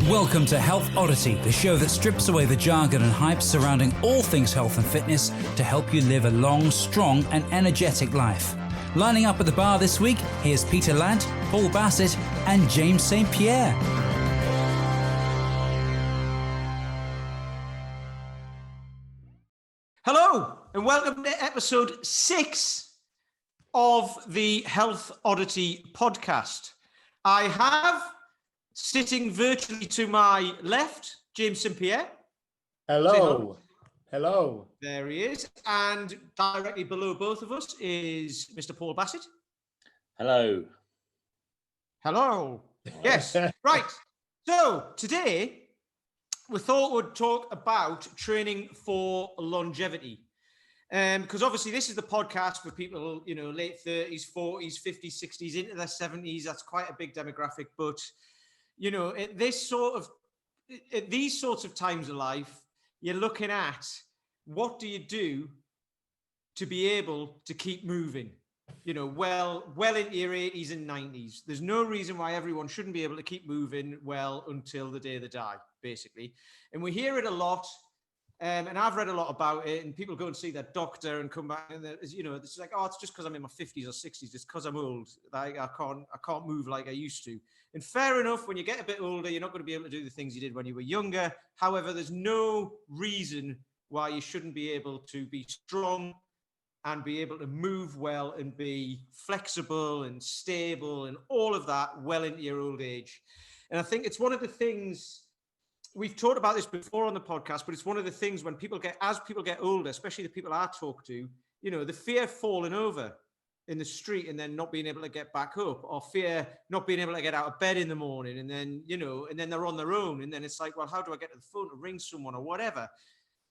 Welcome to Health Oddity, the show that strips away the jargon and hype surrounding all things health and fitness to help you live a long, strong and energetic life. Lining up at the bar this week, here's Peter Lant, Paul Bassett and James St. Pierre. Hello and welcome to episode 6 of the Health Oddity podcast. I have, sitting virtually to my left, James St. Pierre. Hello. Hello. There he is. And directly below both of us is Mr. Paul Bassett. Hello. Hello. Yes. Right. So today we thought we'd talk about training for longevity. Because obviously this is the podcast for people, you know, late 30s, 40s, 50s, 60s, into their 70s. That's quite a big demographic. But, you know, at these sorts of times of life, you're looking at what do you do to be able to keep moving, you know, well into your 80s and 90s. There's no reason why everyone shouldn't be able to keep moving well until the day they die, basically. And we hear it a lot. And I've read a lot about it, and people go and see their doctor and come back, and you know, it's like, oh, it's just because I'm in my 50s or 60s. It's because I'm old. Like I can't move like I used to. And fair enough, when you get a bit older, you're not going to be able to do the things you did when you were younger. However, there's no reason why you shouldn't be able to be strong and be able to move well and be flexible and stable and all of that well into your old age. And I think it's one of the things. We've talked about this before on the podcast, but it's one of the things when as people get older, especially the people I talk to, you know, the fear of falling over in the street and then not being able to get back up, or fear not being able to get out of bed in the morning, and then, you know, and then they're on their own, and then it's like, well, how do I get to the phone to ring someone or whatever,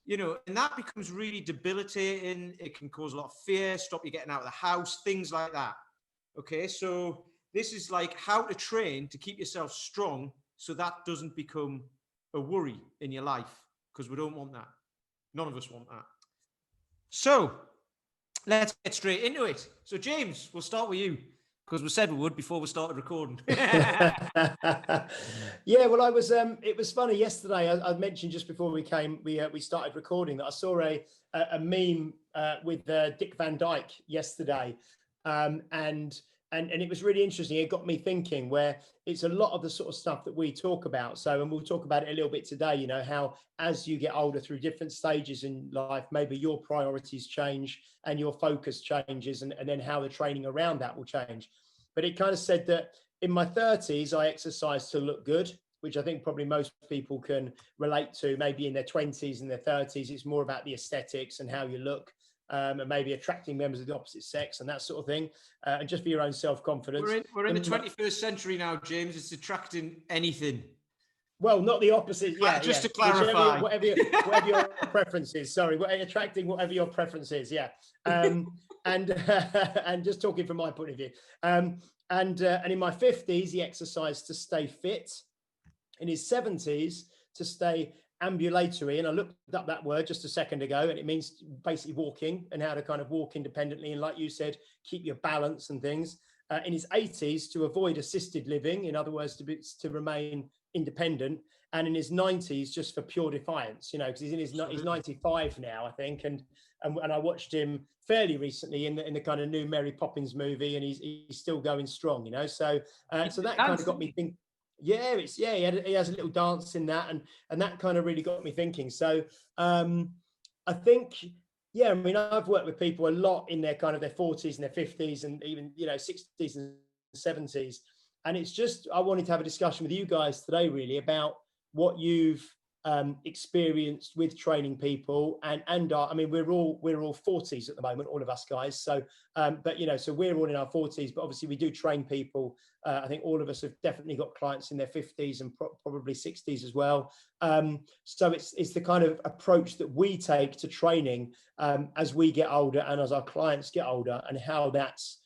you know, and that becomes really debilitating. It can cause a lot of fear, stop you getting out of the house, things like that. Okay, so this is like how to train to keep yourself strong so that doesn't become a worry in your life, because we don't want that. None of us want that. So let's get straight into it. So James, we'll start with you, because we said we would before we started recording. Yeah, well, I was. It was funny yesterday. I mentioned just before we started recording that I saw a meme with Dick Van Dyke yesterday, and it was really interesting. It got me thinking, where it's a lot of the sort of stuff that we talk about. So, and we'll talk about it a little bit today, you know, how as you get older through different stages in life, maybe your priorities change and your focus changes, and then how the training around that will change. But it kind of said that in my 30s, I exercised to look good, which I think probably most people can relate to. Maybe in their 20s and their 30s, it's more about the aesthetics and how you look. And maybe attracting members of the opposite sex and that sort of thing, and just for your own self-confidence. We're in the 21st century now, James. It's attracting anything. Well, not the opposite. Yeah, just to clarify, whatever your preference is. Sorry, attracting whatever your preference is. Yeah, and just talking from my point of view. And in my 50s, he exercised to stay fit. In his 70s, to stay ambulatory, and I looked up that word just a second ago, and it means basically walking and how to kind of walk independently, and like you said, keep your balance and things. In his 80s, to avoid assisted living, in other words, to remain independent, and in his 90s, just for pure defiance, you know, because he's 95 now, I think, and I watched him fairly recently in the kind of new Mary Poppins movie, and he's still going strong, you know. So so that kind of got me thinking. Yeah, he has a little dance in that, and that kind of really got me thinking. So I think, yeah, I mean, I've worked with people a lot in their kind of their 40s and their 50s and even, you know, 60s and 70s. And it's just, I wanted to have a discussion with you guys today, really, about what you've experienced with training people, and I mean, we're all 40s at the moment, all of us guys. So, but you know, so we're all in our 40s, but obviously we do train people. I think all of us have definitely got clients in their 50s and probably 60s as well. So it's the kind of approach that we take to training as we get older and as our clients get older, and how that's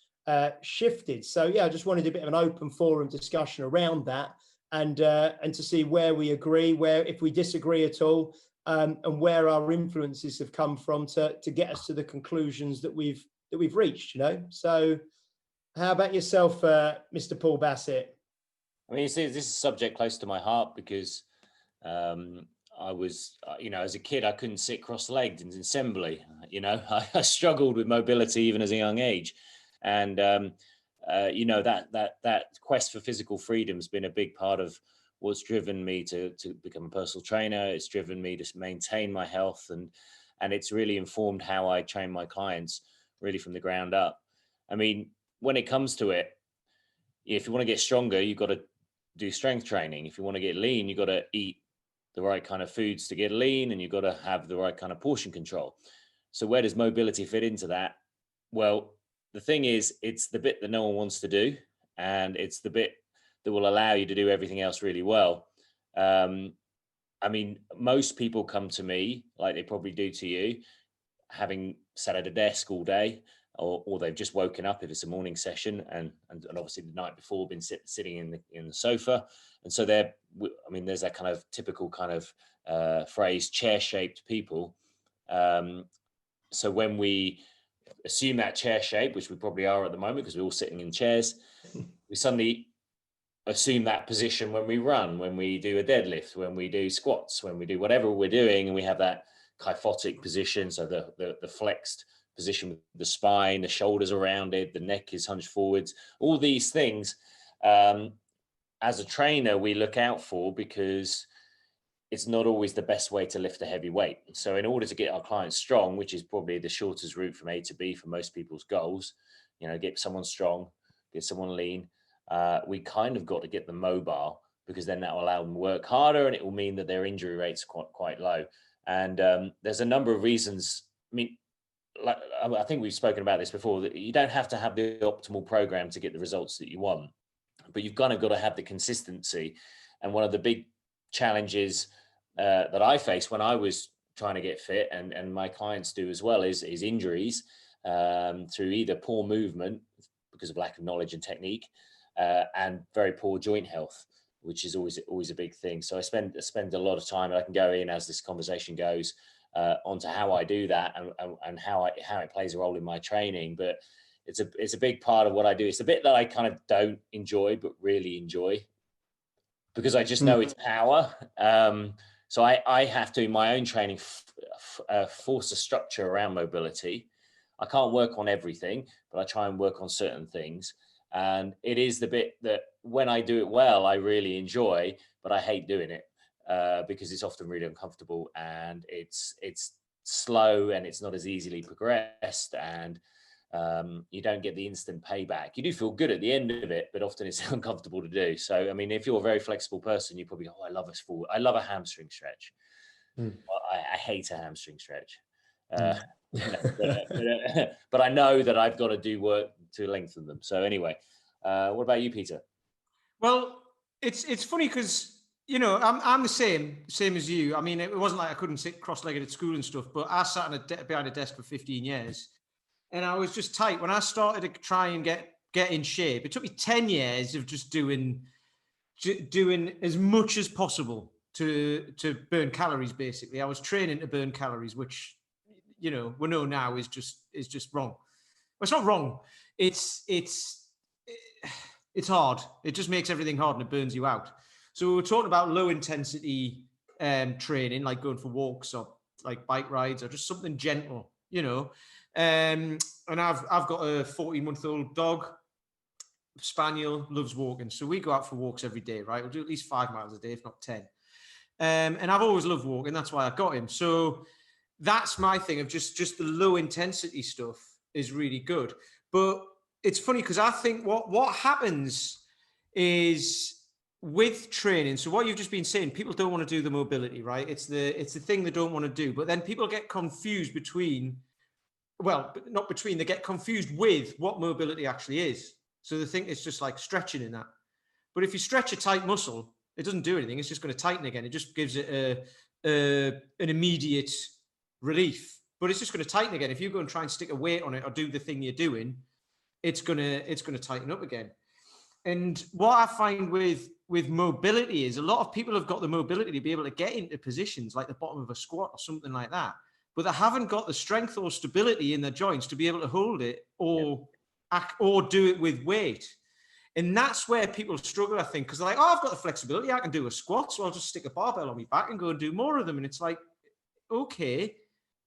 shifted. So yeah, I just wanted a bit of an open forum discussion around that. And to see where we agree, where if we disagree at all, and where our influences have come from to get us to the conclusions that we've reached, you know. So how about yourself, Mr. Paul Bassett? I mean, this is a subject close to my heart because I was, as a kid, I couldn't sit cross-legged in assembly. I struggled with mobility even as a young age, and that quest for physical freedom has been a big part of what's driven me to become a personal trainer. It's driven me to maintain my health, and it's really informed how I train my clients, really from the ground up. I mean, when it comes to it, if you want to get stronger, you've got to do strength training. If you want to get lean, you've got to eat the right kind of foods to get lean, and you've got to have the right kind of portion control. So where does mobility fit into that? Well, the thing is, it's the bit that no one wants to do, and it's the bit that will allow you to do everything else really well. I mean, most people come to me, like they probably do to you, having sat at a desk all day, or they've just woken up if it's a morning session, and obviously the night before been sitting in the sofa, and so there's that kind of typical kind of phrase, chair-shaped people. So when we assume that chair shape, which we probably are at the moment because we're all sitting in chairs, we suddenly assume that position when we run, when we do a deadlift, when we do squats, when we do whatever we're doing, and we have that kyphotic position, so the flexed position with the spine, the shoulders around it, the neck is hunched forwards, all these things as a trainer we look out for, because it's not always the best way to lift a heavy weight. So in order to get our clients strong, which is probably the shortest route from A to B for most people's goals, get someone strong, get someone lean, we kind of got to get them mobile, because then that will allow them to work harder, and it will mean that their injury rates are quite low. And there's a number of reasons. I mean, I think we've spoken about this before, that you don't have to have the optimal program to get the results that you want, but you've kind of got to have the consistency. And one of the big challenges that I faced when I was trying to get fit, and my clients do as well, is injuries through either poor movement because of lack of knowledge and technique, and very poor joint health, which is always a big thing. So I spend a lot of time, and I can go in as this conversation goes onto how I do that, and how it plays a role in my training. But it's a big part of what I do. It's a bit that I kind of don't enjoy, but really enjoy, because I just know its power. So I have to, in my own training, force a structure around mobility. I can't work on everything, but I try and work on certain things. And it is the bit that when I do it well, I really enjoy, but I hate doing it because it's often really uncomfortable, and it's slow, and it's not as easily progressed, and you don't get the instant payback. You do feel good at the end of it, but often it's uncomfortable to do. So, I mean, if you're a very flexible person, you probably go, oh, I love a hamstring stretch. Well, I hate a hamstring stretch. But I know that I've got to do work to lengthen them. So anyway, what about you, Peter? Well, it's funny because, I'm the same as you. I mean, it wasn't like I couldn't sit cross-legged at school and stuff, but I sat behind a desk for 15 years. And I was just tight. When I started to try and get in shape, it took me 10 years of just doing as much as possible to burn calories, basically. I was training to burn calories, which, we know now is just wrong. Well, it's not wrong. It's hard. It just makes everything hard, and it burns you out. So we were talking about low intensity training, like going for walks or like bike rides or just something gentle, and I've got a 14-month-old dog, spaniel, loves walking. So we go out for walks every day, right? We'll do at least 5 miles a day, if not 10. And I've always loved walking. That's why I got him. So that's my thing of just the low intensity stuff is really good. But it's funny because I think what happens is with training. So what you've just been saying, people don't want to do the mobility, right? It's the thing they don't want to do. But then people get confused they get confused with what mobility actually is. So they think it's just like stretching in that. But if you stretch a tight muscle, it doesn't do anything. It's just going to tighten again. It just gives it an immediate relief, but it's just going to tighten again. If you go and try and stick a weight on it or do the thing you're doing, it's going to tighten up again. And what I find with mobility is a lot of people have got the mobility to be able to get into positions like the bottom of a squat or something like that, but they haven't got the strength or stability in their joints to be able to hold it or do it with weight. And that's where people struggle, I think, because they're like, oh, I've got the flexibility. I can do a squat, so I'll just stick a barbell on my back and go and do more of them. And it's like, okay,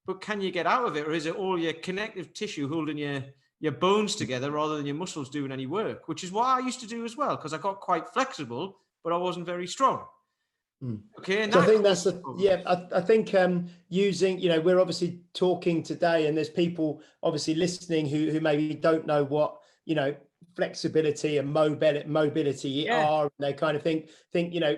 but can you get out of it? Or is it all your connective tissue holding your bones together rather than your muscles doing any work? Which is what I used to do as well, because I got quite flexible, but I wasn't very strong. Okay, and so I think that's I think using, we're obviously talking today, and there's people obviously listening who maybe don't know what flexibility and mobility are. And they kind of think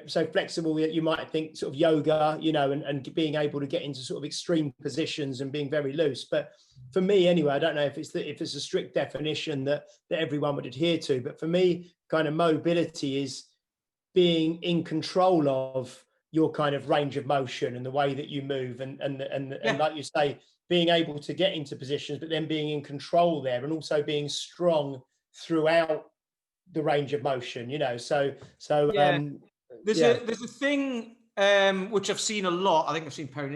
so flexible, you might think sort of yoga, and being able to get into sort of extreme positions and being very loose. But for me anyway, I don't know if it's a strict definition that everyone would adhere to, but for me, kind of mobility is being in control of your kind of range of motion and the way that you move, and like you say, being able to get into positions, but then being in control there, and also being strong throughout the range of motion. There's a thing which I've seen a lot. I think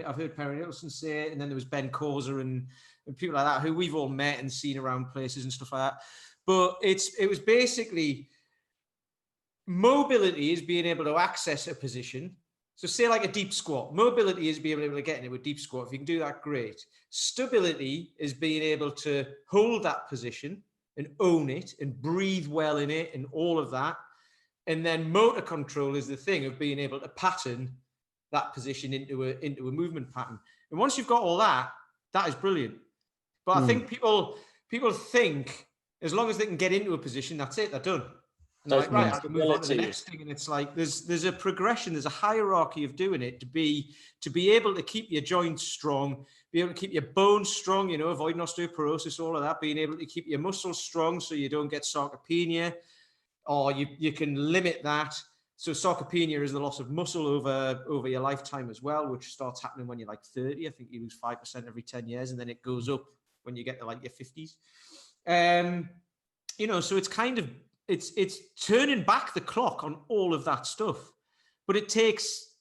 I've heard Perry Nielsen say it, and then there was Ben Causer and people like that who we've all met and seen around places and stuff like that. But it was basically, mobility is being able to access a position. So say like a deep squat. Mobility is being able to get into a deep squat. If you can do that, great. Stability is being able to hold that position and own it and breathe well in it and all of that. And then motor control is the thing of being able to pattern that position into a movement pattern. And once you've got all that, that is brilliant. But I think people think as long as they can get into a position, that's it, they're done. And like, right, I can move on to the next thing. And it's like there's a progression, there's a hierarchy of doing it to be able to keep your joints strong, be able to keep your bones strong, avoid osteoporosis, all of that, being able to keep your muscles strong so you don't get sarcopenia, or you can limit that. So sarcopenia is the loss of muscle over your lifetime as well, which starts happening when you're like 30. I think you lose 5% every 10 years, and then it goes up when you get to like your 50s. So it's kind of, it's turning back the clock on all of that stuff, but it takes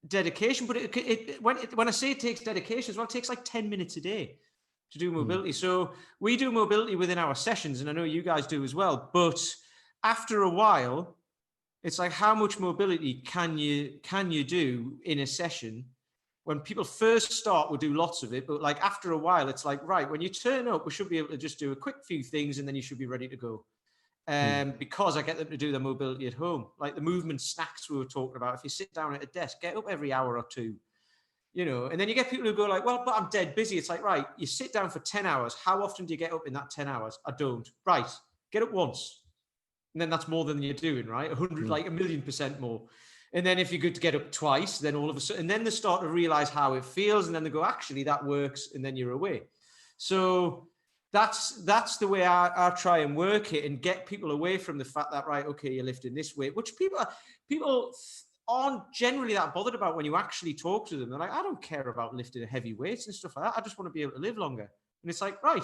dedication. But when I say it takes dedication as well, it takes like 10 minutes a day to do mobility. So we do mobility within our sessions, and I know you guys do as well. But after a while, it's like, how much mobility can you do in a session? When people first start, we'll do lots of it, but like after a while, it's like, right, when you turn up, we should be able to just do a quick few things, and then you should be ready to go. Because I get them to do their mobility at home, like the movement snacks we were talking about. If you sit down at a desk, get up every hour or two, and then you get people who go like, well, but I'm dead busy. It's like, right, you sit down for 10 hours. How often do you get up in that 10 hours? I don't. Right. Get up once. And then that's more than you're doing, right? 100, like 1,000,000% more. And then if you're good to get up twice, then all of a sudden, and then they start to realize how it feels. And then they go, actually, that works. And then you're away. So that's the way I try and work it, and get people away from the fact that, right, okay, you're lifting this weight, which people aren't generally that bothered about when you actually talk to them. They're like, I don't care about lifting heavy weights and stuff like that. I just want to be able to live longer. And it's like, right,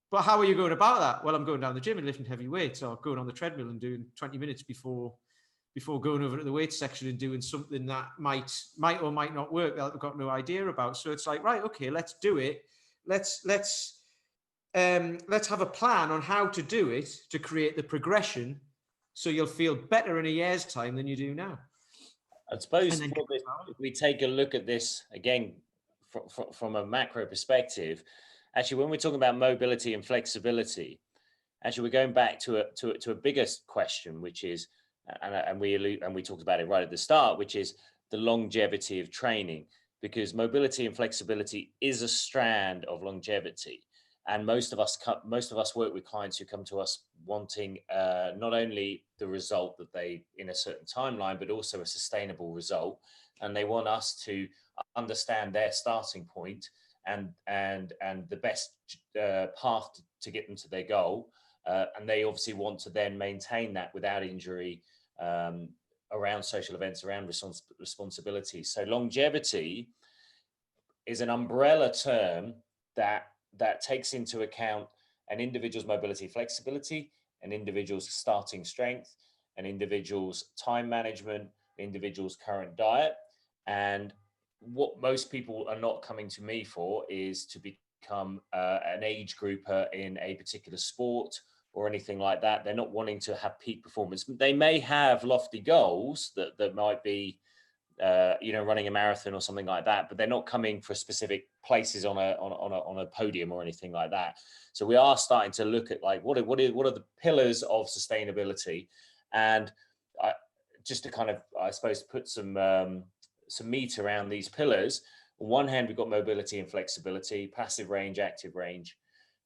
but how are you going about that? Well, I'm going down the gym and lifting heavy weights, or going on the treadmill and doing 20 minutes before going over to the weight section and doing something that might or might not work that I've got no idea about. So it's like, right, okay, let's do it. Let's have a plan on how to do it to create the progression, so you'll feel better in a year's time than you do now. I suppose if we take a look at this again from a macro perspective, actually, when we're talking about mobility and flexibility, actually we're going back to a bigger question, which is, and we talked about it right at the start, which is the longevity of training, because mobility and flexibility is a strand of longevity. And most of us work with clients who come to us wanting not only the result that they in a certain timeline, but also a sustainable result. And they want us to understand their starting point and the best path to get them to their goal. And they obviously want to then maintain that without injury, around social events, around responsibility. So longevity is an umbrella term that takes into account an individual's mobility, flexibility, an individual's starting strength, an individual's time management, an individual's current diet. And what most people are not coming to me for is to become an age grouper in a particular sport or anything like that. They're not wanting to have peak performance. They may have lofty goals that might be, running a marathon or something like that, but they're not coming for specific places on a podium or anything like that. So we are starting to look at like what are the pillars of sustainability, and just to kind of, I suppose, put some meat around these pillars. On one hand, we've got mobility and flexibility, passive range, active range.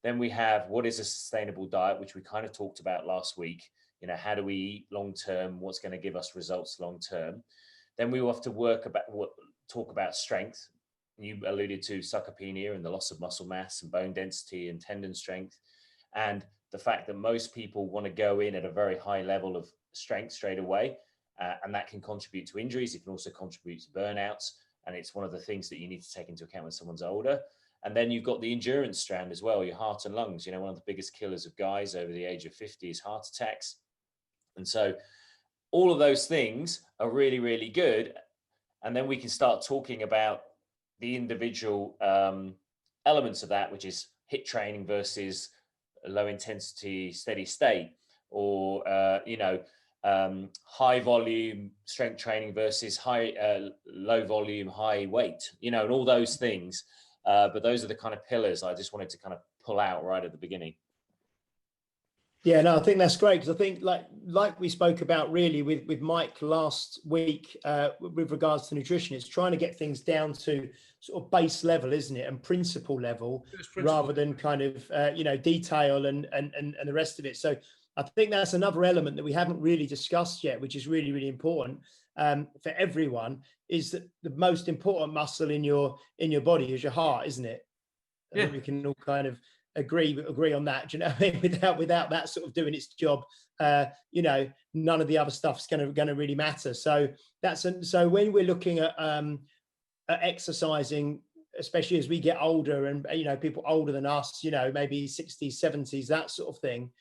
Then we have what is a sustainable diet, which we kind of talked about last week. How do we eat long term? What's going to give us results long term? Then we will have to talk about strength. You alluded to sarcopenia and the loss of muscle mass and bone density and tendon strength, and the fact that most people want to go in at a very high level of strength straight away, and that can contribute to injuries. It can also contribute to burnouts, and it's one of the things that you need to take into account when someone's older. And then you've got the endurance strand as well, your heart and lungs. One of the biggest killers of guys over the age of 50 is heart attacks. And so all of those things are really, really good. And then we can start talking about the individual elements of that, which is HIIT training versus low intensity steady state, or high volume strength training versus low volume high weight, and all those things. But those are the kind of pillars I just wanted to kind of pull out right at the beginning. Yeah, no, I think that's great, because I think like we spoke about really with Mike last week with regards to nutrition, it's trying to get things down to sort of base level, isn't it, and principle level, rather than kind of detail and the rest of it. So I think that's another element that we haven't really discussed yet, which is really, really important for everyone, is that the most important muscle in your body is your heart, isn't it? Yeah. We can all kind of agree on that. Do you know what I mean? Without that sort of doing its job, none of the other stuff's going to really matter. So so when we're looking at exercising, especially as we get older, and people older than us, maybe 60s, 70s, that sort of thing.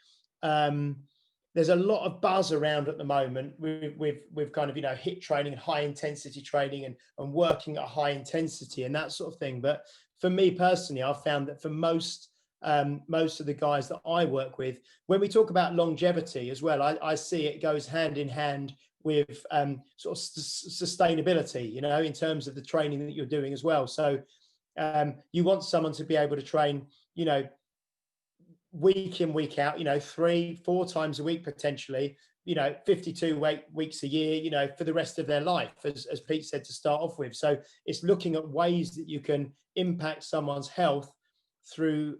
There's a lot of buzz around at the moment with kind of HIIT training and high intensity training and working at high intensity and that sort of thing. But for me personally, I've found that for most of the guys that I work with, when we talk about longevity as well, I see it goes hand in hand with sort of sustainability, in terms of the training that you're doing as well. So you want someone to be able to train, week in, week out, 3-4 times a week, potentially, 52 weeks a year, for the rest of their life, as Pete said to start off with. So it's looking at ways that you can impact someone's health through,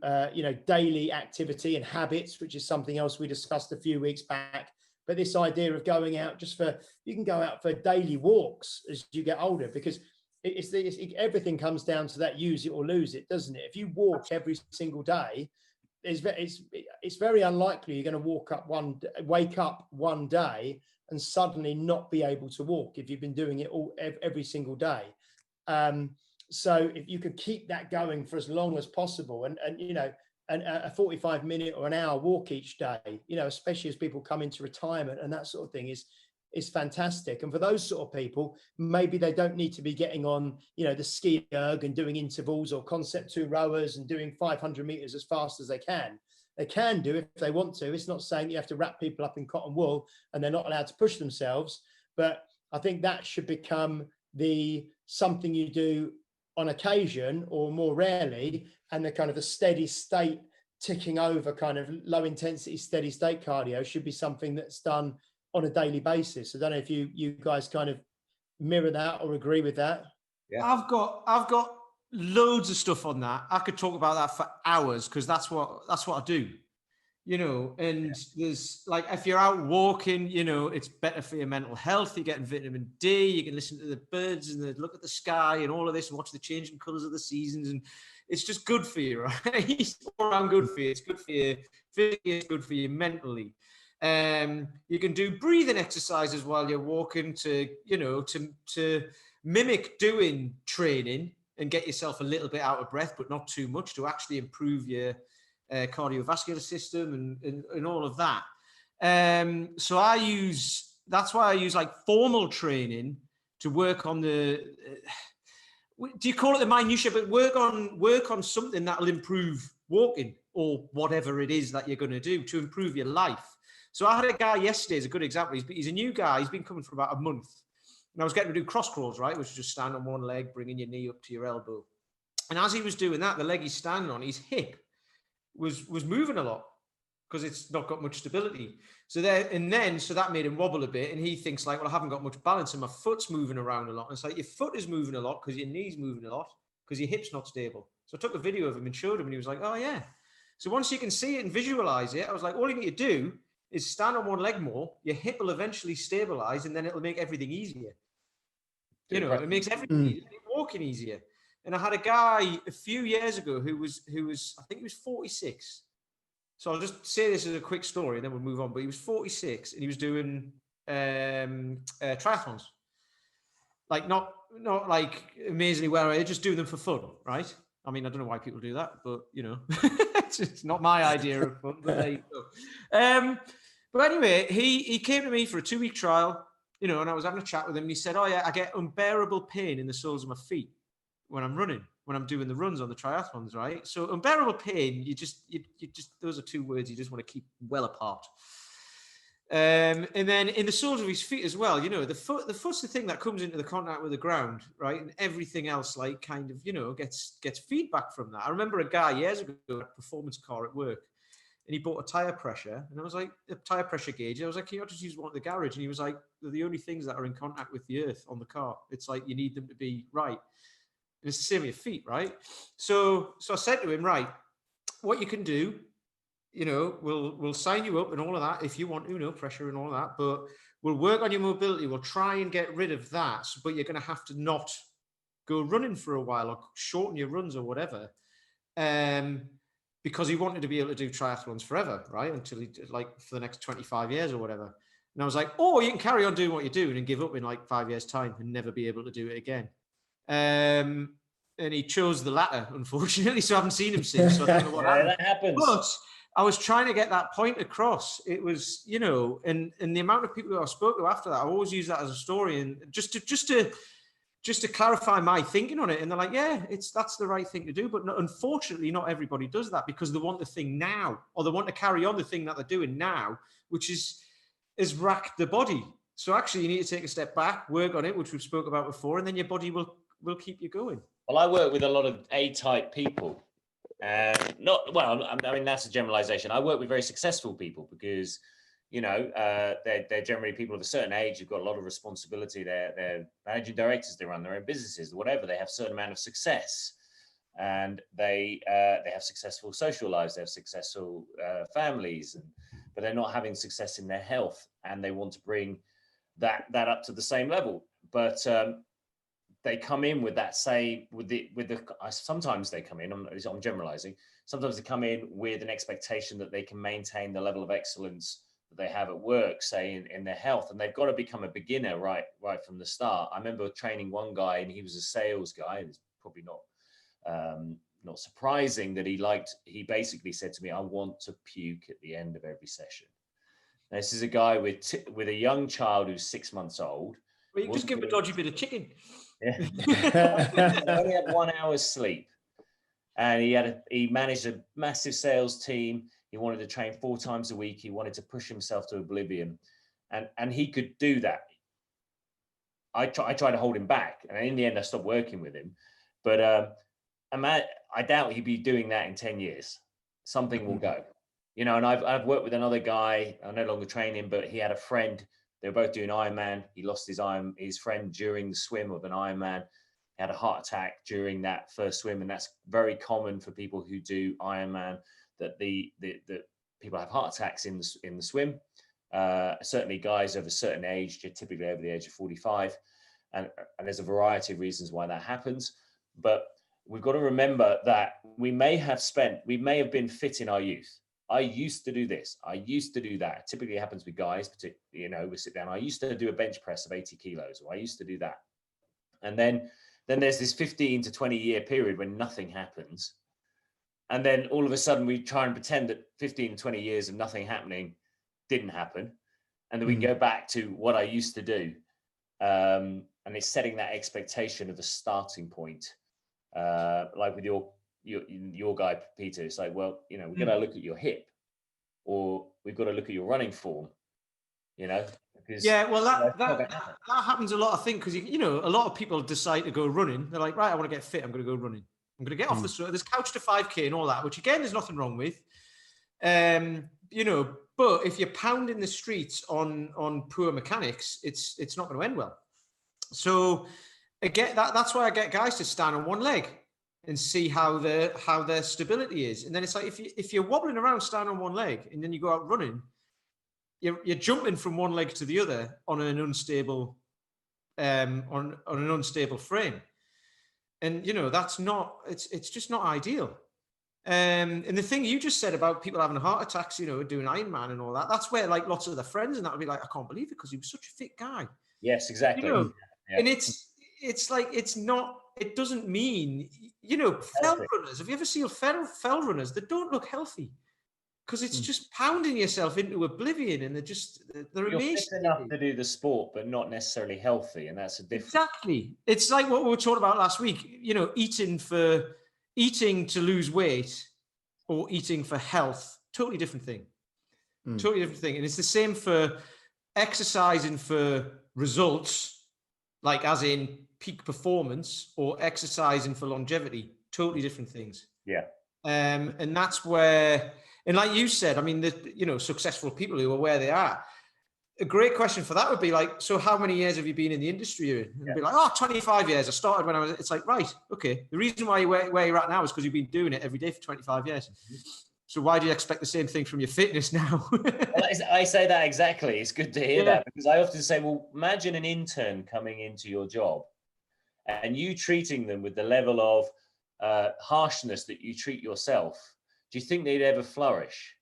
daily activity and habits, which is something else we discussed a few weeks back. But this idea of going out you can go out for daily walks as you get older, because everything comes down to that use it or lose it, doesn't it? If you walk every single day, it's very unlikely you're going to wake up one day and suddenly not be able to walk if you've been doing it every single day. So if you could keep that going for as long as possible, and a 45-minute or an hour walk each day, especially as people come into retirement and that sort of thing, is fantastic. And for those sort of people, maybe they don't need to be getting on, the ski erg and doing intervals or concept 2 rowers and doing 500 meters as fast as they can. They can do if they want to. It's not saying you have to wrap people up in cotton wool and they're not allowed to push themselves. But I think that should become something you do on occasion or more rarely, and the kind of the steady state ticking over kind of low intensity steady state cardio should be something that's done on a daily basis. I don't know if you guys kind of mirror that or agree with that. Yeah. I've got loads of stuff on that. I could talk about that for hours, because that's what I do. And there's like, if you're out walking, it's better for your mental health. You're getting vitamin D, you can listen to the birds and look at the sky and all of this and watch the changing colors of the seasons. And it's just good for you, right? It's all around good for you. It's good for you physically, it's good for you mentally. You can do breathing exercises while you're walking to mimic doing training and get yourself a little bit out of breath, but not too much, to actually improve your cardiovascular system and all of that. So that's why I use like formal training to work on do you call it the minutiae, but work on something that'll improve walking, or whatever it is that you're going to do to improve your life. So I had a guy yesterday, is a good example. He's a new guy. He's been coming for about a month. And I was getting to do cross crawls, right? Which is just stand on one leg, bringing your knee up to your elbow. And as he was doing that, the leg he's standing on, his hip was moving a lot because it's not got much stability. So that made him wobble a bit. And he thinks like, well, I haven't got much balance and my foot's moving around a lot. And it's like, your foot is moving a lot because your knee's moving a lot because your hip's not stable. So I took a video of him and showed him and he was like, oh yeah. So once you can see it and visualize it, I was like, all you need to do is stand on one leg more, your hip will eventually stabilize and then it'll make everything easier. You know, it makes everything easier, walking easier. And I had a guy a few years ago who was, I think he was 46. So I'll just say this as a quick story and then we'll move on. But he was 46 and he was doing triathlons. Like not like amazingly well, just do them for fun, right? I mean, I don't know why people do that, but you know, it's not my idea of fun. But there you go. But anyway, he came to me for a 2-week trial, you know, and I was having a chat with him. And he said, "Oh yeah, I get unbearable pain in the soles of my feet when I'm running, when I'm doing the runs on the triathlons, right? So unbearable pain, you just those are 2 words you just want to keep well apart." And then in the soles of his feet as well, you know, the foot's the thing that comes into the contact with the ground, right? And everything else, like, kind of, you know, gets feedback from that. I remember a guy years ago at a performance car at work, and he bought a tire pressure, and I was like, a tire pressure gauge. I was like, can you not just use one at the garage? And he was like, they're the only things that are in contact with the earth on the car. It's like you need them to be right. And it's the same with your feet, right? So I said to him, right, what you can do, you know, we'll sign you up and all of that if you want to, no pressure and all of that, but we'll work on your mobility. We'll try and get rid of that, but you're going to have to not go running for a while or shorten your runs or whatever. Because he wanted to be able to do triathlons forever, right? Until he did, like, for the next 25 years or whatever. And I was like, oh, you can carry on doing what you're doing and give up in like 5 years' time and never be able to do it again. And he chose the latter, unfortunately. So I haven't seen him since. So I don't know what happened. That happens. But I was trying to get that point across. It was, you know, and the amount of people who I spoke to after that, I always use that as a story, and just to clarify my thinking on it. And they're like, yeah, that's the right thing to do. But unfortunately, not everybody does that because they want the thing now, or they want to carry on the thing that they're doing now, which is racked the body. So actually, you need to take a step back, work on it, which we've spoke about before, and then your body will keep you going. Well, I work with a lot of A-type people. I mean, that's a generalization. I work with very successful people because, you know, they're generally people of a certain age who've got a lot of responsibility. They're managing directors. They run their own businesses, whatever. They have a certain amount of success, and they have successful social lives. They have successful families, but they're not having success in their health, and they want to bring that up to the same level. But they come in with that sometimes they come in, I'm generalizing, sometimes they come in with an expectation that they can maintain the level of excellence that they have at work, say in their health, and they've got to become a beginner right from the start. I remember training one guy, and he was a sales guy, and it's probably not surprising that he basically said to me, I want to puke at the end of every session. Now, this is a guy with a young child who's 6 months old. Well, you just give him a dodgy bit of chicken. Yeah. He only had 1 hour's sleep, and he managed a massive sales team. He wanted to train 4 times a week. He wanted to push himself to oblivion, and he could do that. I tried to hold him back, and in the end, I stopped working with him. But I doubt he'd be doing that in 10 years. Something will go, you know. And I've worked with another guy. I no longer train him, but he had a friend. They were both doing Ironman. He lost his friend during the swim of an Ironman. He had a heart attack during that first swim, and that's very common for people who do Ironman. That the people have heart attacks in the swim. Certainly, guys of a certain age, typically over the age of 45, and there's a variety of reasons why that happens. But we've got to remember that we may have been fit in our youth. I used to do this. I used to do that. Typically, it happens with guys, particularly, you know, we sit down. I used to do a bench press of 80 kilos, or I used to do that. And then there's this 15 to 20 year period when nothing happens. And then all of a sudden we try and pretend that 15, 20 years of nothing happening didn't happen. And then we go back to what I used to do. And it's setting that expectation of a starting point, like with your your guy, Peter, it's like, well, you know, we're going to look at your hip, or we've got to look at your running form, you know, because yeah, well, that happens a lot, I think, because you know, a lot of people decide to go running. They're like, right, I want to get fit. I'm going to go running. I'm going to get off the soil. There's couch to 5K and all that, which again, there's nothing wrong with. You know, but if you're pounding the streets on poor mechanics, it's not going to end well. So again, that's why I get guys to stand on one leg and see how their stability is. And then it's like if you're wobbling around standing on one leg and then you go out running, you're jumping from one leg to the other on an unstable on an unstable frame. And you know, that's not it's just not ideal. And the thing you just said about people having heart attacks, you know, doing Ironman and all that, that's where like lots of their friends and that would be like, I can't believe it because he was such a fit guy. Yes, exactly. You know, and it's like, it's not, it doesn't mean, you know, fell runners. Have you ever seen fell runners that don't look healthy? Because it's just pounding yourself into oblivion, and they're You're amazing. fit enough to do the sport, but not necessarily healthy, and that's a difference. Exactly. It's like what we were talking about last week. You know, eating to lose weight or eating for health, totally different thing. Totally different thing. And it's the same for exercising for results, like as in peak performance, or exercising for longevity, totally different things. Yeah. And that's where, and like you said, I mean, you know, successful people who are where they are. A great question for that would be like, so how many years have you been in the industry you're in? And yeah. Be like, 25 years. I started when I was, it's like, right, okay. The reason why you're where you're at now is because you've been doing it every day for 25 years. So why do you expect the same thing from your fitness now? Well, I say that exactly. It's good to hear that, because I often say, well, imagine an intern coming into your job and you treating them with the level of harshness that you treat yourself. Do you think they'd ever flourish?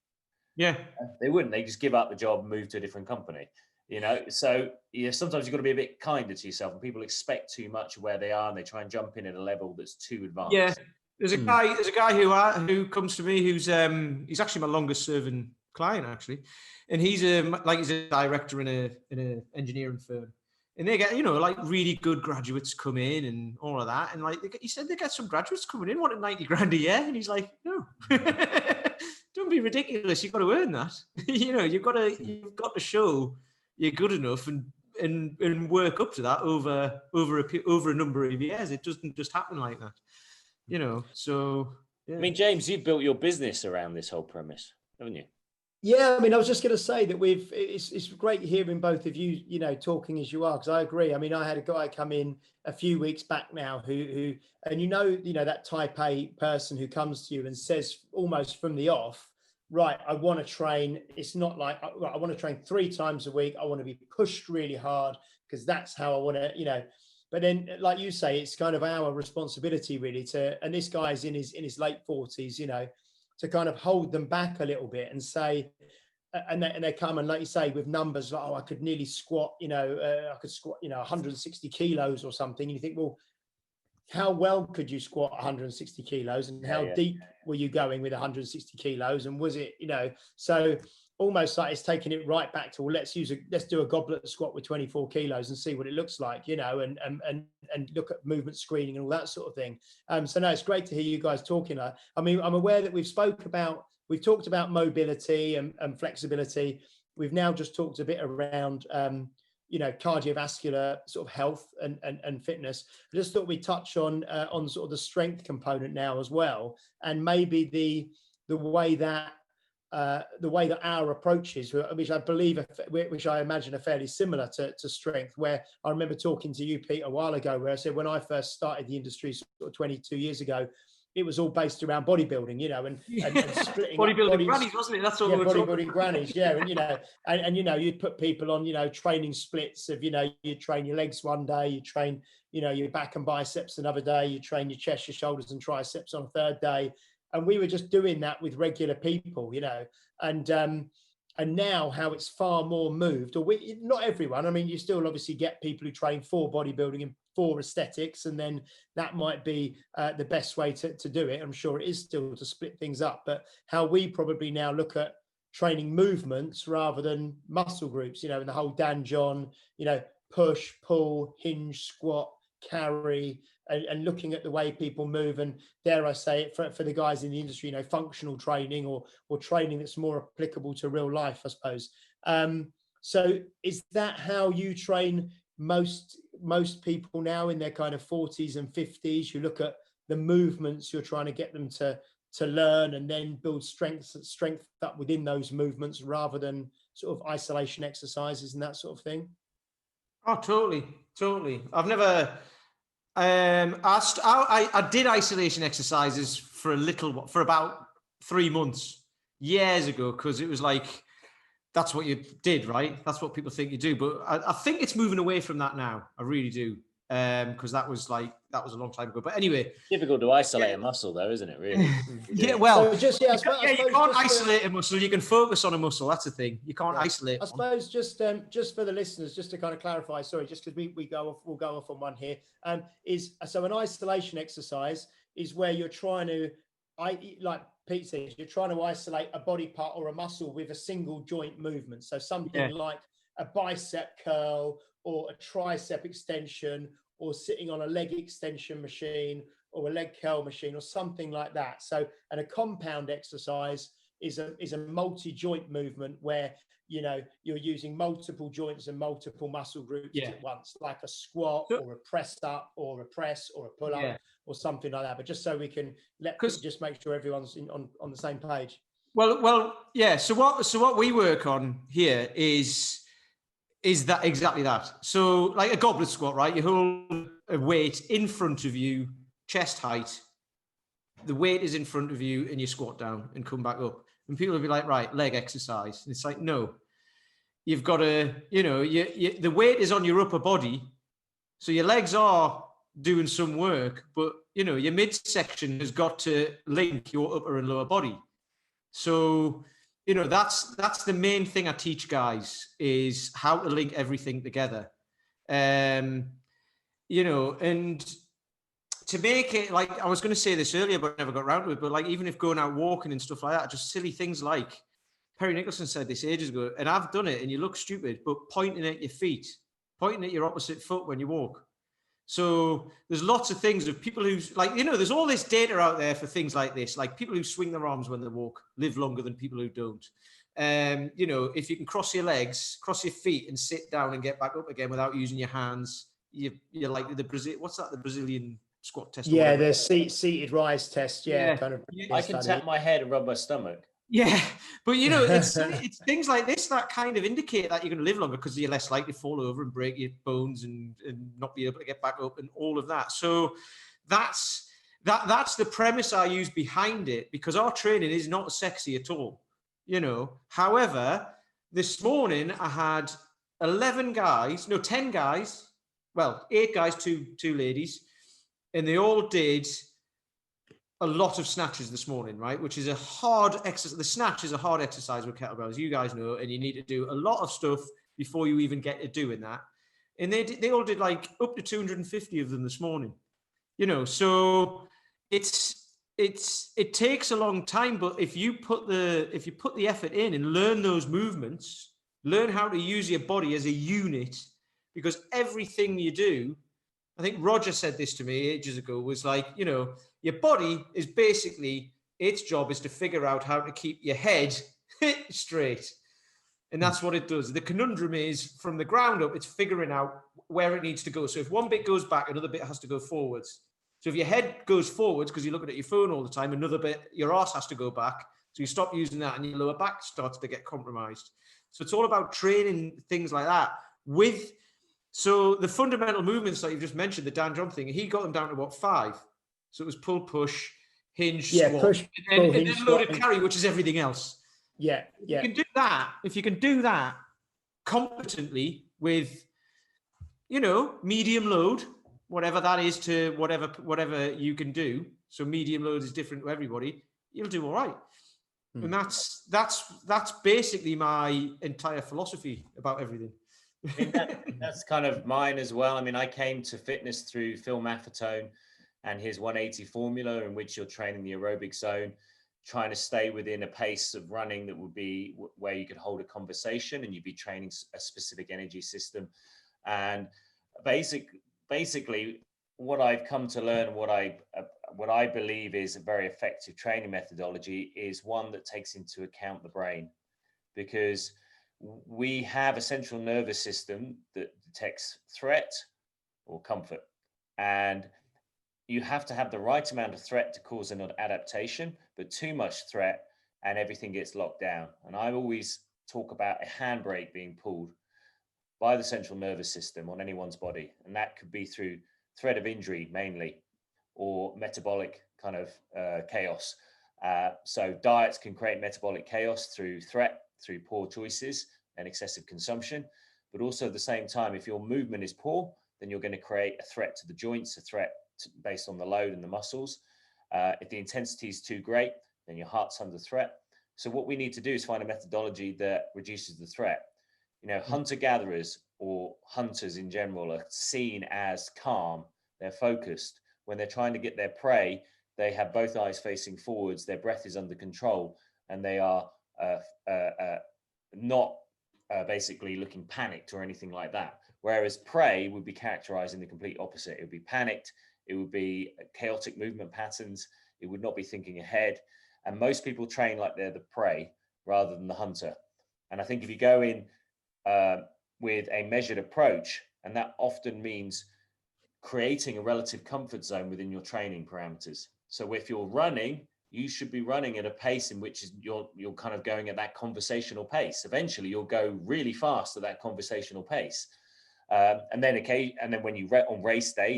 Yeah, they wouldn't. They just give up the job and move to a different company, you know. So yeah, sometimes you've got to be a bit kinder to yourself, and people expect too much of where they are, and they try and jump in at a level that's too advanced. Yeah, there's a guy who comes to me who's he's actually my longest serving client actually, and he's a director in a engineering firm, and they get, you know, like really good graduates come in and all of that, and like he said they get some graduates coming in wanting 90 grand a year, and he's like, no. Don't be ridiculous. You've got to earn that. You know, you've got to show you're good enough and work up to that over a number of years. It doesn't just happen like that. You know, so yeah. I mean, James, you've built your business around this whole premise, haven't you? Yeah, I mean, I was just going to say that it's great hearing both of you, you know, talking as you are, because I agree. I mean, I had a guy come in a few weeks back now who and you know that type A person who comes to you and says almost from the off, right, I want to train. It's not like I want to train 3 times a week. I want to be pushed really hard because that's how I want to, you know. But then, like you say, it's kind of our responsibility really and this guy's in his late 40s, you know, to kind of hold them back a little bit and say, and they come and, like you say, with numbers like, I could nearly squat, you know, I could squat, you know, 160 kilos or something. And you think, well, how well could you squat 160 kilos and how deep were you going with 160 kilos? And was it, you know, so almost like it's taking it right back to, well, let's do a goblet squat with 24 kilos and see what it looks like, you know, and look at movement screening and all that sort of thing. So no, it's great to hear you guys talking. I mean, I'm aware that we've talked about mobility and flexibility. We've now just talked a bit around, you know, cardiovascular sort of health and fitness. I just thought we'd touch on sort of the strength component now as well, and maybe the way that our approaches, which I imagine are fairly similar to strength, where I remember talking to you, Pete, a while ago, where I said when I first started the industry sort of 22 years ago, it was all based around bodybuilding, you know, and splitting bodybuilding grannies, wasn't it? That's all. Yeah, bodybuilding grannies, yeah, and you know, and you know, you'd put people on, you know, training splits of, you know, you train your legs one day, you train, you know, your back and biceps another day, you train your chest, your shoulders, and triceps on a third day, and we were just doing that with regular people, you know, and now how it's far more moved, or not everyone. I mean, you still obviously get people who train for bodybuilding and for aesthetics, and then that might be the best way to do it. I'm sure it is still to split things up, but how we probably now look at training movements rather than muscle groups, you know, and the whole Dan John, you know, push, pull, hinge, squat, carry, and looking at the way people move, and dare I say it, for the guys in the industry, you know, functional training or training that's more applicable to real life, I suppose. So is that how you train most people now in their kind of 40s and 50s? You look at the movements you're trying to get them to learn, and then build strength up within those movements, rather than sort of isolation exercises and that sort of thing? Oh, totally. I've never. I did isolation exercises for about 3 months years ago, because it was like, that's what you did, right? That's what people think you do. But I think it's moving away from that now. I really do. Because that was a long time ago. But anyway, Difficult to isolate a muscle, though, isn't it? Really? yeah. Well, so just, I suppose you can't isolate a muscle. You can focus on a muscle. That's the thing. You can't isolate. I suppose just for the listeners, just to kind of clarify. Sorry, just because we'll go off on one here. So an isolation exercise is where you're trying to, like Pete says, you're trying to isolate a body part or a muscle with a single joint movement. So something like a bicep curl, or a tricep extension, or sitting on a leg extension machine, or a leg curl machine, or something like that. So, and a compound exercise is a multi-joint movement where, you know, you're using multiple joints and multiple muscle groups at once, like a squat or a press up or a press or a pull up or something like that. But just so we can just make sure everyone's on the same page. Well, yeah. So what we work on here is that exactly that. So like a goblet squat, right? You hold a weight in front of you, chest height. The weight is in front of you, and you squat down and come back up. And people will be like, right, leg exercise. And it's like, no, you've got to, you know, the weight is on your upper body. So your legs are doing some work, but, you know, your midsection has got to link your upper and lower body. So, you know, that's the main thing I teach guys, is how to link everything together. You know, and to make it, like, I was going to say this earlier, but I never got around to it, but like, even if going out walking and stuff like that, just silly things like, Perry Nicholson said this ages ago, and I've done it, and you look stupid, but pointing at your feet, pointing at your opposite foot when you walk. So there's lots of things of people who's like, you know, there's all this data out there for things like this, like people who swing their arms when they walk live longer than people who don't. You know, if you can cross your legs, cross your feet, and sit down and get back up again without using your hands, you're like the Brazilian squat test? Yeah, the seated rise test. Yeah, kind of. I can tap my head and rub my stomach. Yeah, but you know, it's things like this that kind of indicate that you're going to live longer, because you're less likely to fall over and break your bones and not be able to get back up and all of that. So that's the premise I use behind it, because our training is not sexy at all, you know. However, this morning I had 10 guys, well, 8 guys, two ladies, and they all did a lot of snatches this morning, right? Which is a hard exercise. The snatch is a hard exercise with kettlebells, you guys know, and you need to do a lot of stuff before you even get to doing that. And they all did like up to 250 of them this morning, you know. So it takes a long time, but if you put the effort in and learn those movements, learn how to use your body as a unit, because everything you do, I think Roger said this to me ages ago, was like, you know, your body is basically, its job is to figure out how to keep your head straight. And that's what it does. The conundrum is, from the ground up, it's figuring out where it needs to go. So if one bit goes back, another bit has to go forwards. So if your head goes forwards because you're looking at your phone all the time, another bit, your arse has to go back. So you stop using that, and your lower back starts to get compromised. So it's all about training things like that so the fundamental movements that you've just mentioned, the Dan John thing, he got them down to what, 5? So it was pull, push, hinge, squat, push, and then loaded carry, which is everything else. Yeah. If you can do that competently with, you know, medium load, whatever that is, to whatever you can do. So medium load is different to everybody. You'll do all right. And that's basically my entire philosophy about everything. I mean, that's kind of mine as well. I mean, I came to fitness through Phil Maffetone and his 180 formula, in which you're training the aerobic zone, trying to stay within a pace of running that would be where you could hold a conversation, and you'd be training a specific energy system. And basically what I've come to learn, what I believe is a very effective training methodology, is one that takes into account the brain, because we have a central nervous system that detects threat or comfort, and you have to have the right amount of threat to cause an adaptation, but too much threat and everything gets locked down. And I always talk about a handbrake being pulled by the central nervous system on anyone's body, and that could be through threat of injury mainly, or metabolic kind of chaos. So diets can create metabolic chaos through threat, through poor choices and excessive consumption. But also at the same time, if your movement is poor, then you're going to create a threat to the joints, a threat based on the load and the muscles. If the intensity is too great, then your heart's under threat. So what we need to do is find a methodology that reduces the threat. You know, hunter-gatherers or hunters in general are seen as calm, they're focused. When they're trying to get their prey, they have both eyes facing forwards, their breath is under control, and they are not basically looking panicked or anything like that. Whereas prey would be characterized in the complete opposite. It would be panicked, it would be chaotic movement patterns, it would not be thinking ahead. And most people train like they're the prey rather than the hunter. And I think if you go in with a measured approach, and that often means creating a relative comfort zone within your training parameters. So if you're running, you should be running at a pace in which you're kind of going at that conversational pace. Eventually, you'll go really fast at that conversational pace. And then when you on race day,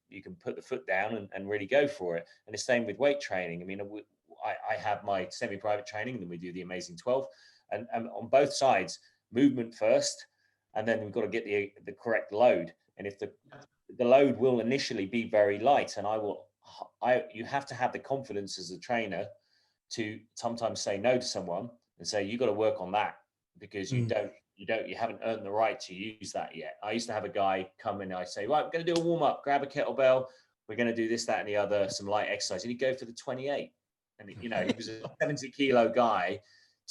you can put the foot down and really go for it. And the same with weight training. I mean, I have my semi-private training, and then we do the Amazing 12, and on both sides, movement first, and then we've got to get the correct load. And if the load will initially be very light, and you have to have the confidence as a trainer to sometimes say no to someone and say, you got to work on that, because you haven't earned the right to use that yet. I used to have a guy come in and I say, right, we're going to do a warm up, grab a kettlebell. We're going to do this, that, and the other, some light exercise. And he'd go for the 28. And, you know, he was a 70 kilo guy,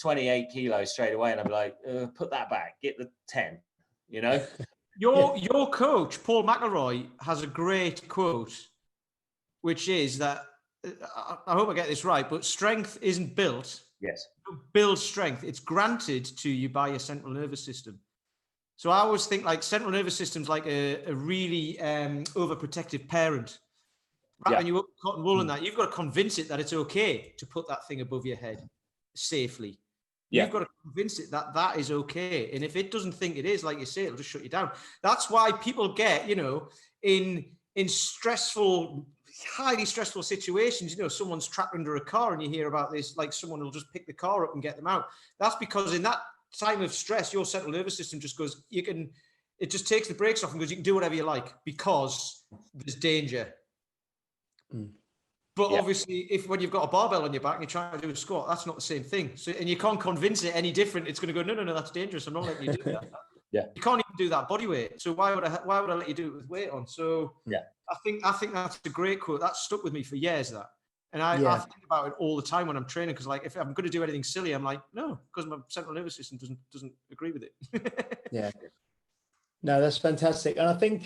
28 kilos straight away. And I'd be like, put that back, get the 10, you know? Your coach, Paul McElroy, has a great quote, which is that, I hope I get this right, but strength isn't built. Yes. Build strength. It's granted to you by your central nervous system. So I always think like central nervous system's like a really overprotective parent. Wrapping you up with cotton wool and that, you've got to convince it that it's okay to put that thing above your head safely. Yeah. You've got to convince it that that is okay. And if it doesn't think it is, like you say, it'll just shut you down. That's why people get, you know, in stressful, highly stressful situations, you know, someone's trapped under a car and you hear about this, like someone will just pick the car up and get them out. That's because in that time of stress, your central nervous system just goes, it just takes the brakes off and goes, you can do whatever you like because there's danger. But obviously, when you've got a barbell on your back and you're trying to do a squat, that's not the same thing. So, and you can't convince it any different. It's going to go, no, that's dangerous. I'm not letting you do that. You can't even do that body weight. So why would I let you do it with weight on? So I think that's a great quote. That's stuck with me for years. That, and I think about it all the time when I'm training, because like if I'm going to do anything silly, I'm like, no, because my central nervous system doesn't agree with it. No, that's fantastic. And I think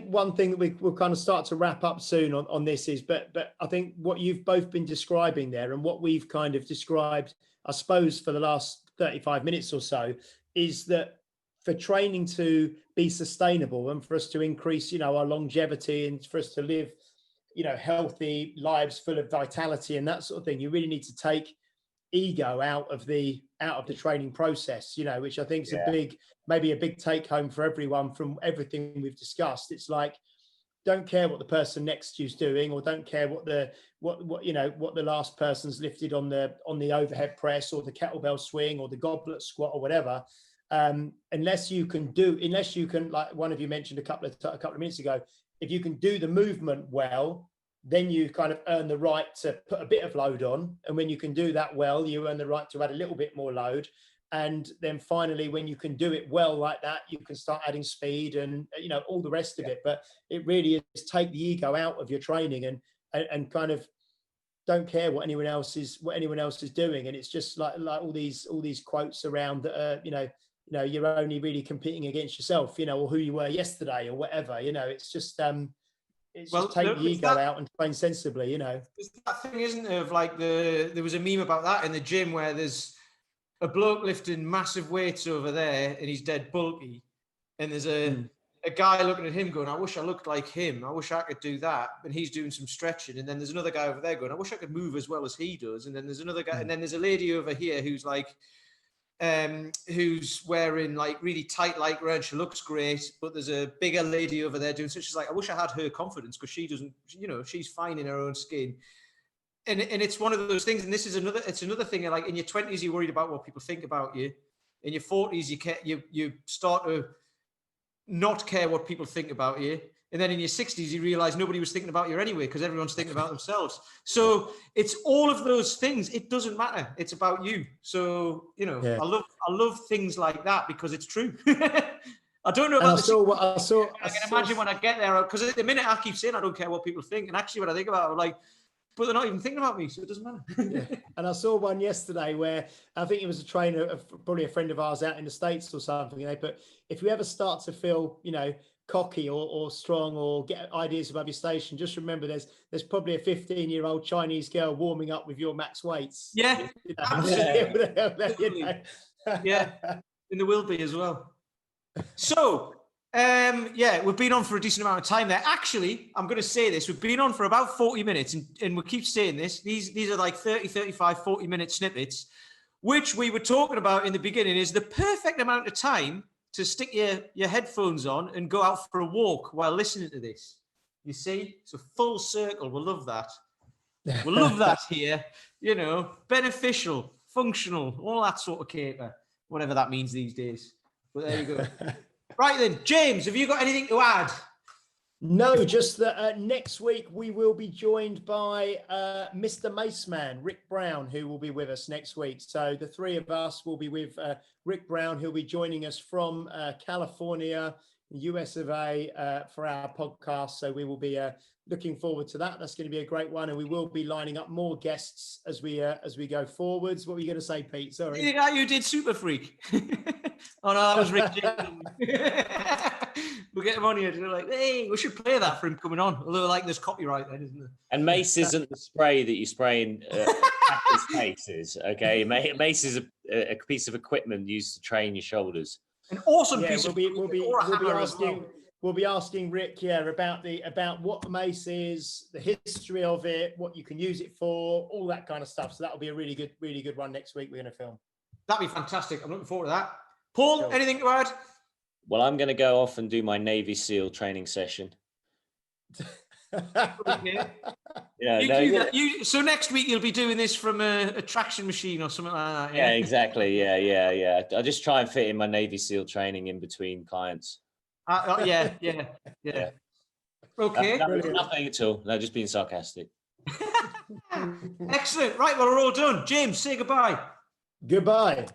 one thing that we'll kind of start to wrap up soon on this is, but I think what you've both been describing there and what we've kind of described, I suppose, for the last 35 minutes or so, is that for training to be sustainable and for us to increase, you know, our longevity and for us to live, you know, healthy lives full of vitality and that sort of thing, you really need to take ego out of the training process, you know, which I think is maybe a big take home for everyone from everything we've discussed. It's like, don't care what the person next to you's doing, or don't care what the last person's lifted on the overhead press or the kettlebell swing or the goblet squat or whatever. Unless you can, like one of you mentioned a couple of minutes ago, if you can do the movement well, then you kind of earn the right to put a bit of load on. And when you can do that well, you earn the right to add a little bit more load. And then finally, when you can do it well like that, you can start adding speed and, you know, all the rest of it. But it really is take the ego out of your training and kind of don't care what anyone else is doing. And it's just like all these quotes around that, you know, you're only really competing against yourself, you know, or who you were yesterday or whatever, you know, it's just, it's Well, just take look, the it's ego that- out and train sensibly, you know. There's that thing, isn't there, of like there was a meme about that in the gym where there's a bloke lifting massive weights over there and he's dead bulky, and there's a guy looking at him going, I wish I looked like him, I wish I could do that, and he's doing some stretching, and then there's another guy over there going, I wish I could move as well as he does, and then there's another guy, and then there's a lady over here who's like who's wearing like really tight lycra and she looks great, but there's a bigger lady over there doing, so she's like, I wish I had her confidence, because she doesn't, you know, she's fine in her own skin. And it's one of those things, and this is another thing, like in your 20s you're worried about what people think about you, in your 40s you start to not care what people think about you, and then in your 60s you realize nobody was thinking about you anyway, because everyone's thinking about themselves. So it's all of those things, it doesn't matter, it's about you. So, you know, Yeah. I love things like that, because it's true. I don't know And about I can imagine when I get there, because at the minute I keep saying I don't care what people think, and actually when I think about it, I'm like, but they're not even thinking about me, so it doesn't matter. Yeah. And I saw one yesterday where I think it was a trainer, probably a friend of ours out in the States or something. And they put, if you ever start to feel, you know, cocky or strong or get ideas above your station, just remember there's probably a 15-year-old Chinese girl warming up with your max weights. Yeah, You know? absolutely. You know? Yeah, and there will be as well. So, yeah, we've been on for a decent amount of time there. Actually, I'm going to say this. We've been on for about 40 minutes, and we keep saying this. These are like 30, 35, 40-minute snippets, which we were talking about in the beginning is the perfect amount of time to stick your headphones on and go out for a walk while listening to this. You see? It's a full circle. We'll love that. We'll love that here. You know, beneficial, functional, all that sort of caper, whatever that means these days. But there you go. Right then, James, have you got anything to add? No, just that next week we will be joined by Mr. Maceman, Rick Brown, who will be with us next week. So the three of us will be with Rick Brown, who'll be joining us from California, US of A, for our podcast. So we will be looking forward to that. That's going to be a great one, and we will be lining up more guests as we go forwards. What were you going to say, Pete? Sorry. You did Super Freak. Oh no, that was Rick James. We'll get him on here. They're like, hey, we should play that for him coming on. Although, like, there's copyright then, isn't there? And mace isn't the spray that you spray in athletes' faces, okay? Mace is a piece of equipment used to train your shoulders. An awesome Yeah, piece we'll of be equipment, or a hammer as well. We'll be asking Rick, about what the mace is, the history of it, what you can use it for, all that kind of stuff. So that'll be a really good one next week. We're going to film. That'd be fantastic. I'm looking forward to that. Paul, Cool. anything to add? Well, I'm going to go off and do my Navy SEAL training session. Okay. So next week you'll be doing this from a traction machine or something like that. Yeah, exactly. Yeah. I just try and fit in my Navy SEAL training in between clients. Yeah. Okay. Nothing at all. No, just being sarcastic. Excellent. Right, well, we're all done. James, say goodbye. Goodbye.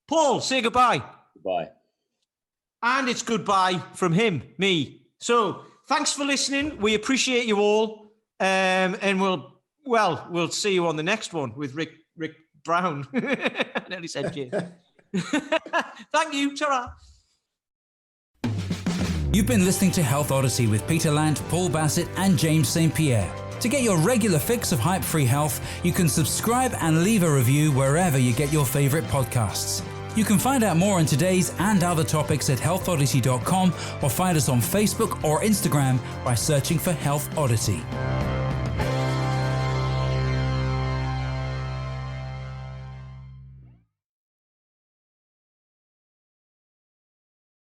Paul, say goodbye. Goodbye. And it's goodbye from him, me. So thanks for listening. We appreciate you all. And we'll see you on the next one with Rick Brown. I nearly said James. Thank you. Ta-ra. You've been listening to Health Odyssey with Peter Lant, Paul Bassett, and James St. Pierre. To get your regular fix of hype-free health, you can subscribe and leave a review wherever you get your favorite podcasts. You can find out more on today's and other topics at healthodyssey.com or find us on Facebook or Instagram by searching for Health Odyssey.